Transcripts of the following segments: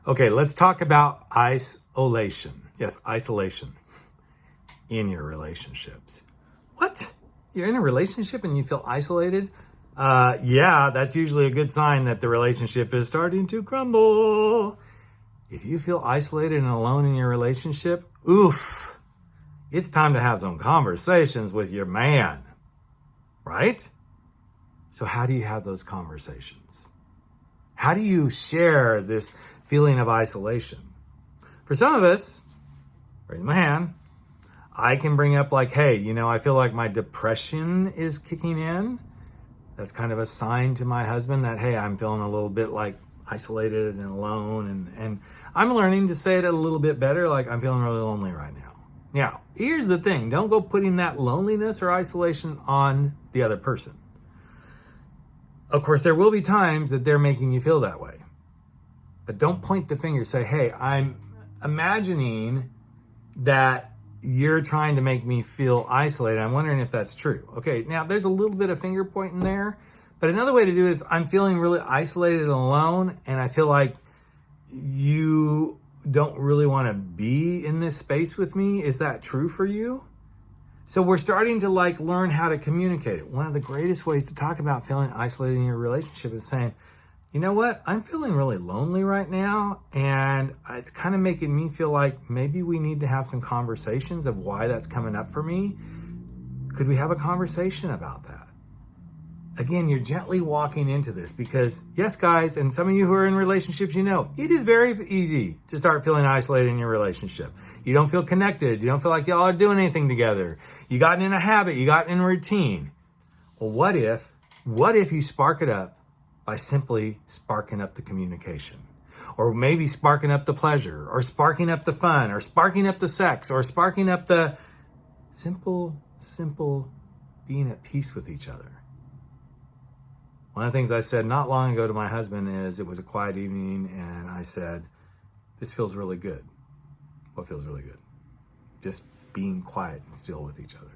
Okay, let's talk about isolation. Yes, isolation in your relationships. What? You're in a relationship and you feel isolated? Yeah, that's usually a good sign that the relationship is starting to crumble. If you feel isolated and alone in your relationship, oof, it's time to have some conversations with your man, right? So how do you have those conversations? How do you share this feeling of isolation? For some of us, raise my hand, I can bring up like, hey, I feel like my depression is kicking in. That's kind of a sign to my husband that, hey, I'm feeling a little bit like isolated and alone. And I'm learning to say it a little bit better, like I'm feeling really lonely right now. Now, here's the thing. Don't go putting that loneliness or isolation on the other person. Of course, there will be times that they're making you feel that way. But don't point the finger. Say, hey, I'm imagining that you're trying to make me feel isolated. I'm wondering if that's true. Okay, now there's a little bit of finger pointing there. But another way to do it is I'm feeling really isolated and alone, and I feel like you don't really want to be in this space with me. Is that true for you? So we're starting to learn how to communicate it. One of the greatest ways to talk about feeling isolated in your relationship is saying, you know what? I'm feeling really lonely right now, and it's kind of making me feel like maybe we need to have some conversations of why that's coming up for me. Could we have a conversation about that? Again, you're gently walking into this because, yes, guys, and some of you who are in relationships, it is very easy to start feeling isolated in your relationship. You don't feel connected. You don't feel like y'all are doing anything together. You got in a habit. You got in a routine. Well, what if you spark it up by simply sparking up the communication, or maybe sparking up the pleasure, or sparking up the fun, or sparking up the sex, or sparking up the simple being at peace with each other. One of the things I said not long ago to my husband is, it was a quiet evening, and I said, this feels really good. What feels really good? Just being quiet and still with each other.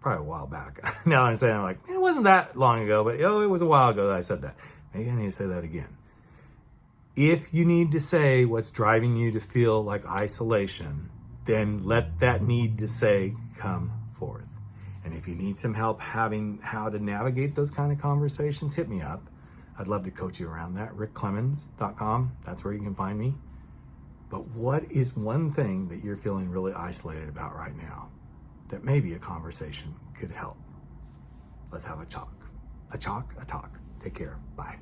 Probably a while back. Now I'm saying, it wasn't that long ago, but it was a while ago that I said that. Maybe I need to say that again. If you need to say what's driving you to feel like isolation, then let that need to say come forth. And if you need some help having how to navigate those kind of conversations, hit me up. I'd love to coach you around that. rickclemens.com. That's where you can find me. But what is one thing that you're feeling really isolated about right now that maybe a conversation could help? Let's have a talk. A talk. Take care. Bye.